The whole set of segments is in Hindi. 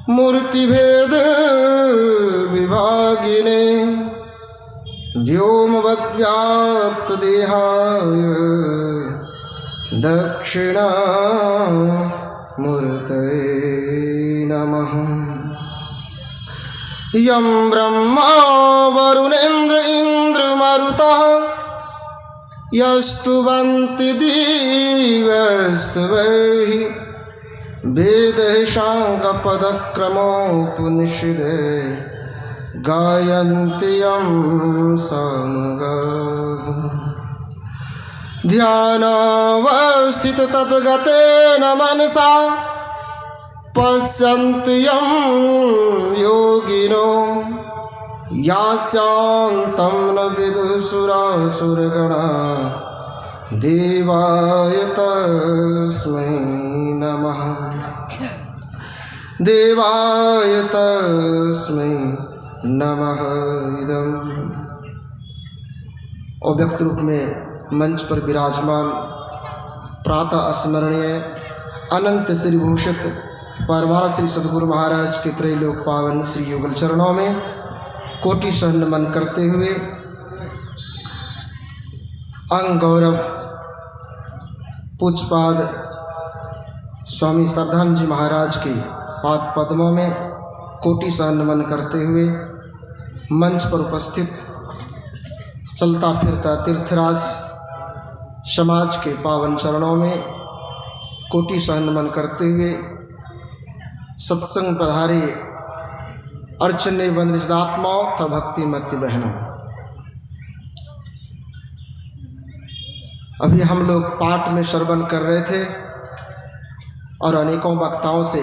मूर्तिभेद विभागिने व्योमवद्व्याप्त देहाय दक्षिणामूर्तये नमः। यं ब्रह्मा वरुणेन्द्र इंद्रमरुतः यस्तुवन्ति दिव्यस्तवैः वेदैः साङ्गपदक्रमोपनिषदैः गायन्ति यं सामगाः। ध्यानावस्थित तद्गतेन मनसा पश्यन्ति यं योगिनो यास्यान्तं न विदुषुरासुरगणा देवाय तस्मै नमः। देवाय तस्मै नमः। इदम् अव्यक्त रूप में मंच पर विराजमान प्रातः स्मरणीय अनंत श्री भूषित परमारा श्री सद्गुरु महाराज के त्रैलोक पावन श्री युगल चरणों में कोटि शरण नमन करते हुए अंग गौरव पूज्यपाद स्वामी श्रद्धानंद जी महाराज के पाद पद्मों में कोटि शरण नमन करते हुए मंच पर उपस्थित चलता फिरता तीर्थराज समाज के पावन चरणों में कोटि शरण नमन करते हुए सत्संग पधारे अर्चन्य वंदनिजदात्माओं तथा भक्ति मत्य बहनों, अभी हम लोग पाठ में श्रवण कर रहे थे और अनेकों वक्ताओं से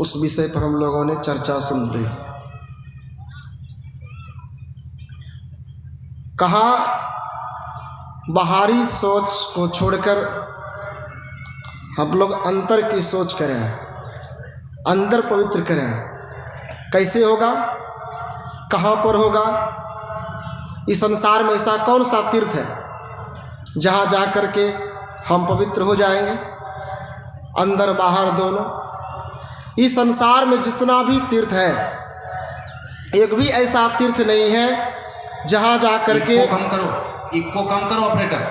उस विषय पर हम लोगों ने चर्चा सुन ली। कहा बाहरी सोच को छोड़कर हम लोग अंतर की सोच करें, अंदर पवित्र करें। कैसे होगा, कहाँ पर होगा? इस संसार में ऐसा कौन सा तीर्थ है जहाँ जा कर के हम पवित्र हो जाएंगे, अंदर बाहर दोनों? इस संसार में जितना भी तीर्थ है, एक भी ऐसा तीर्थ नहीं है जहाँ जा कर के कम करो ऑपरेटर,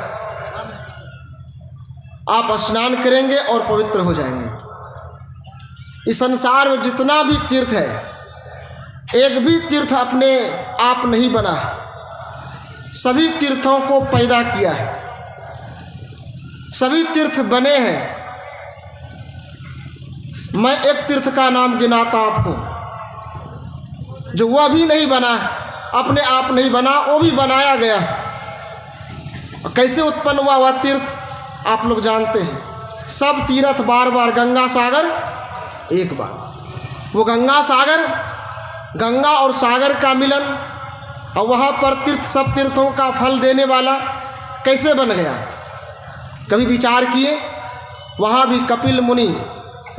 आप स्नान करेंगे और पवित्र हो जाएंगे। इस संसार में जितना भी तीर्थ है, एक भी तीर्थ अपने आप नहीं बना है, सभी तीर्थों को पैदा किया है, सभी तीर्थ बने हैं। मैं एक तीर्थ का नाम गिनाता आपको, जो वह भी नहीं बना, अपने आप नहीं बना, वो भी बनाया गया। कैसे उत्पन्न हुआ वह तीर्थ आप लोग जानते हैं। सब तीर्थ बार बार गंगा सागर एक बार, वो गंगा सागर, गंगा और सागर का मिलन, और वहाँ पर तीर्थ सब तीर्थों का फल देने वाला कैसे बन गया? कभी विचार किए? वहाँ भी कपिल मुनि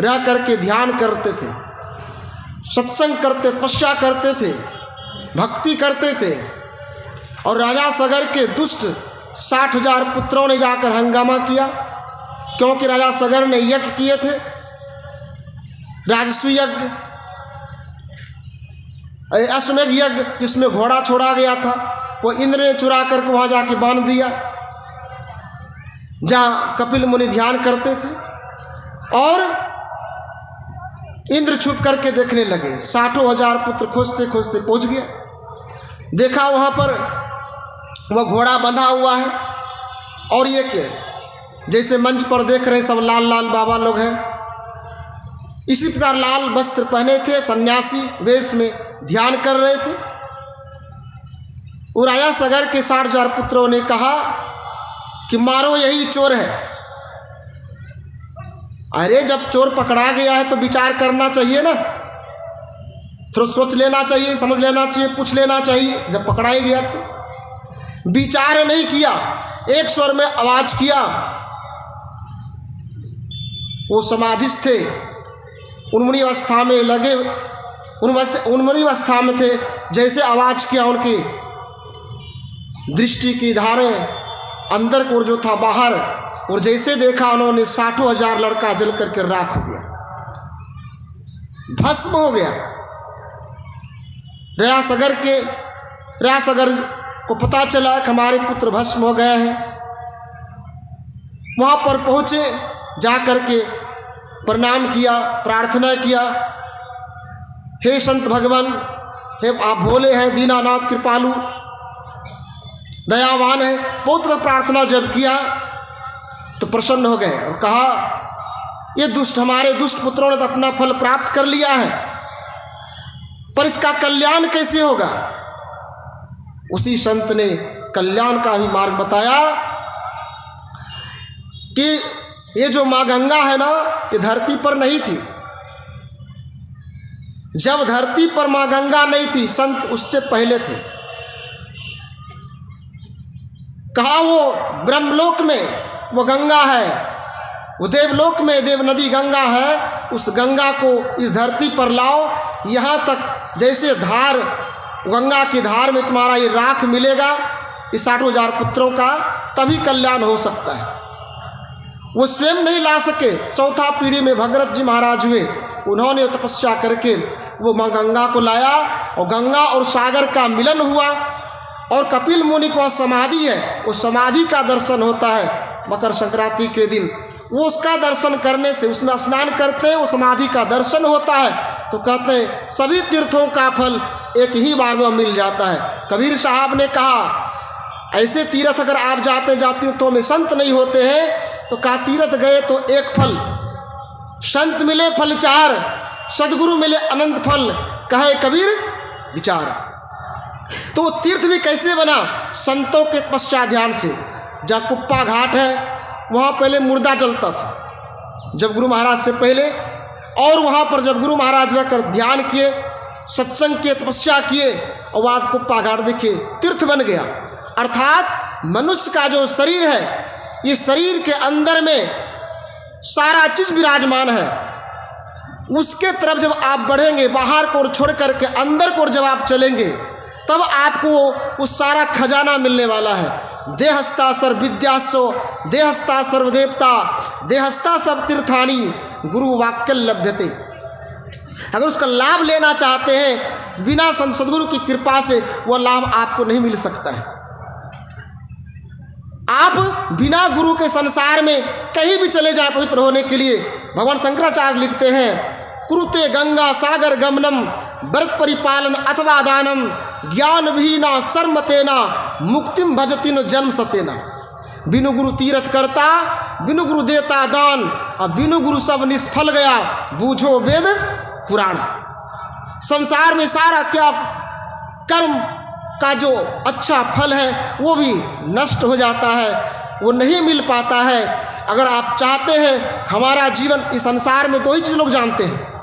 रह करके ध्यान करते थे, सत्संग करते, तपस्या करते थे, भक्ति करते थे, और राजा सगर के दुष्ट 60,000 पुत्रों ने जाकर हंगामा किया, क्योंकि राजा सगर ने यज्ञ किए थे, राजस्व यज्ञ, अश्वमेध यज्ञ, जिसमें घोड़ा छोड़ा गया था, वो इंद्र ने चुरा करके वहाँ जाके बांध दिया जहाँ कपिल मुनि ध्यान करते थे। और इंद्र छुप करके देखने लगे, 60,000 पुत्र खोजते खोजते पहुँच गया, देखा वहाँ पर वह घोड़ा बंधा हुआ है, और ये क्या, जैसे मंच पर देख रहे सब लाल लाल बाबा लोग हैं, इसी प्रकार लाल वस्त्र पहने थे, सन्यासी वेश में ध्यान कर रहे थे। राजा सगर के 60,000 पुत्रों ने कहा कि मारो, यही चोर है। अरे जब चोर पकड़ा गया है तो विचार करना चाहिए ना, थोड़ा सोच लेना चाहिए, समझ लेना चाहिए, पूछ लेना चाहिए। जब पकड़ा ही गया तो विचार नहीं किया, एक स्वर में आवाज किया। वो समाधिस्थ थे, उन्मनी अवस्था में लगे, उन्मनी अवस्था में थे। जैसे आवाज किया, उनकी दृष्टि की धारें अंदर को जो था बाहर, और जैसे देखा उन्होंने 60,000 लड़का जल करके राख हो गया। भस्म हो गया। रयासगर को पता चला कि हमारे पुत्र भस्म हो गए हैं। वहाँ पर पहुँचे, जा कर के प्रणाम किया, प्रार्थना किया, हे संत भगवान, हे आप भोले हैं, दीनानाथ कृपालु दयावान है। बहुत लोग प्रार्थना जब किया तो प्रसन्न हो गए और कहा ये हमारे दुष्ट पुत्रों ने तो अपना फल प्राप्त कर लिया है, पर इसका कल्याण कैसे होगा। उसी संत ने कल्याण का भी मार्ग बताया कि ये जो माँ गंगा है ना, ये धरती पर नहीं थी। जब धरती पर माँ गंगा नहीं थी, संत उससे पहले थे। कहा वो ब्रह्मलोक में वो गंगा है, वो देवलोक में देव नदी गंगा है, उस गंगा को इस धरती पर लाओ, यहाँ तक जैसे धार, गंगा की धार में तुम्हारा ये राख मिलेगा, इस 60,000 पुत्रों का, तभी कल्याण हो सकता है। वो स्वयं नहीं ला सके। चौथा पीढ़ी में भगरथ जी महाराज हुए, उन्होंने तपस्या करके वो माँ गंगा को लाया और गंगा और सागर का मिलन हुआ। और कपिल मुनि को समाधि है, उस समाधि का दर्शन होता है मकर संक्रांति के दिन। वो उसका दर्शन करने से, उसमें स्नान करते हैं, वो समाधि का दर्शन होता है। तो कहते हैं सभी तीर्थों का फल एक ही बार में मिल जाता है। कबीर साहब ने कहा ऐसे तीर्थ अगर आप जाते तीर्थों में संत नहीं होते हैं तो कहा तीर्थ गए तो एक फल, संत मिले फल 4, सदगुरु मिले अनंत फल, कहे कबीर विचार। तो वो तीर्थ भी कैसे बना? संतों के तपस्या ध्यान से। जहाँ कुप्पा घाट है वहाँ पहले मुर्दा जलता था जब गुरु महाराज से पहले, और वहाँ पर जब गुरु महाराज रहकर ध्यान किए, सत्संग किए, तपस्या किए, और वहाँ कुप्पा घाट देखिए तीर्थ बन गया। अर्थात मनुष्य का जो शरीर है, ये शरीर के अंदर में सारा चीज विराजमान है। उसके तरफ जब आप बढ़ेंगे, बाहर को छोड़ करके अंदर को जब आप चलेंगे, तब आपको वो सारा खजाना मिलने वाला है। देहस्था सर्व विद्यासो, देहस्था सर्वदेवता, देहस्था सब तीर्थानी, गुरु वाक्य लभ्यते। अगर उसका लाभ लेना चाहते हैं, बिना सदगुरु की कृपा से वह लाभ आपको नहीं मिल सकता है। आप बिना गुरु के संसार में कहीं भी चले जाए पवित्र होने के लिए, भगवान शंकराचार्य लिखते हैं कुरुते गंगा सागर गमनम व्रत परिपालन अथवा दानम ज्ञान विहीना सर्मतेना मुक्तिम भजतिन जन्म सतेना। बिनु गुरु तीर्थ करता, बिनु गुरु देता दान, और बिनु गुरु सब निष्फल गया, बूझो वेद पुराण। संसार में सारा क्या कर्म का जो अच्छा फल है वो भी नष्ट हो जाता है, वो नहीं मिल पाता है। अगर आप चाहते हैं हमारा जीवन, इस संसार में 2 ही चीज़ लोग जानते हैं,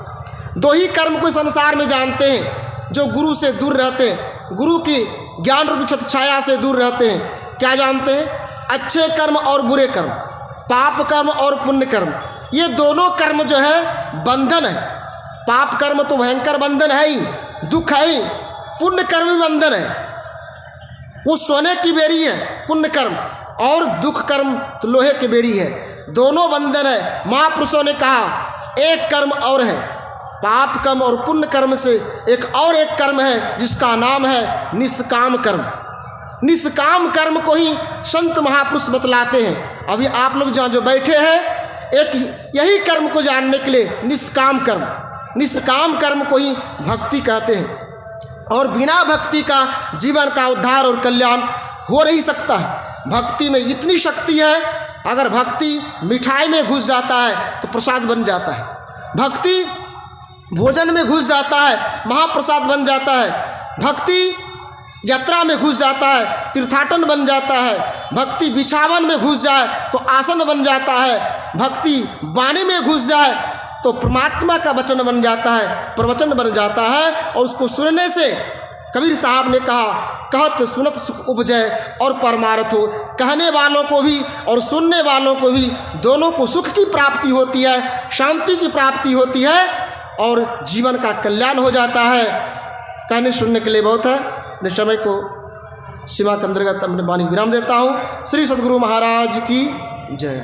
2 ही कर्म को संसार में जानते हैं जो गुरु से दूर रहते हैं, गुरु की ज्ञान रूपी छत्र छाया से दूर रहते हैं। क्या जानते हैं? अच्छे कर्म और बुरे कर्म, पाप कर्म और पुण्य कर्म। ये दोनों कर्म जो है बंधन है। पाप कर्म तो भयंकर बंधन है ही, दुख है ही। पुण्य कर्म भी बंधन है, वो सोने की बेड़ी है पुण्य कर्म, और दुख कर्म तो लोहे की बेड़ी है। दोनों बंधन है। महापुरुषों ने कहा एक कर्म और है, पाप कर्म और पुण्य कर्म से एक और एक कर्म है जिसका नाम है निष्काम कर्म। निष्काम कर्म को ही संत महापुरुष बतलाते हैं। अभी आप लोग जहाँ जो बैठे हैं, एक यही कर्म को जानने के लिए निष्काम कर्म, निष्काम कर्म को ही भक्ति कहते हैं। और बिना भक्ति का जीवन का उद्धार और कल्याण हो नहीं सकता है। भक्ति में इतनी शक्ति है, अगर भक्ति मिठाई में घुस जाता है तो प्रसाद बन जाता है। भक्ति भोजन में घुस जाता है, महाप्रसाद बन जाता है। भक्ति यात्रा में घुस जाता है, तीर्थाटन बन जाता है। भक्ति बिछावन में घुस जाए तो आसन बन जाता है। भक्ति वाणी में घुस जाए तो परमात्मा का वचन बन जाता है, प्रवचन बन जाता है। और उसको सुनने से कबीर साहब ने कहा कहत सुनत सुख उपजय और परमार्थ हो। कहने वालों को भी और सुनने वालों को भी दोनों को सुख की प्राप्ति होती है, शांति की प्राप्ति होती है, और जीवन का कल्याण हो जाता है। कहने सुनने के लिए बहुत है। अपने समय को सीमा के अंतर्गत अपने वाणी विराम देता हूँ। श्री सद्गुरु महाराज की जय।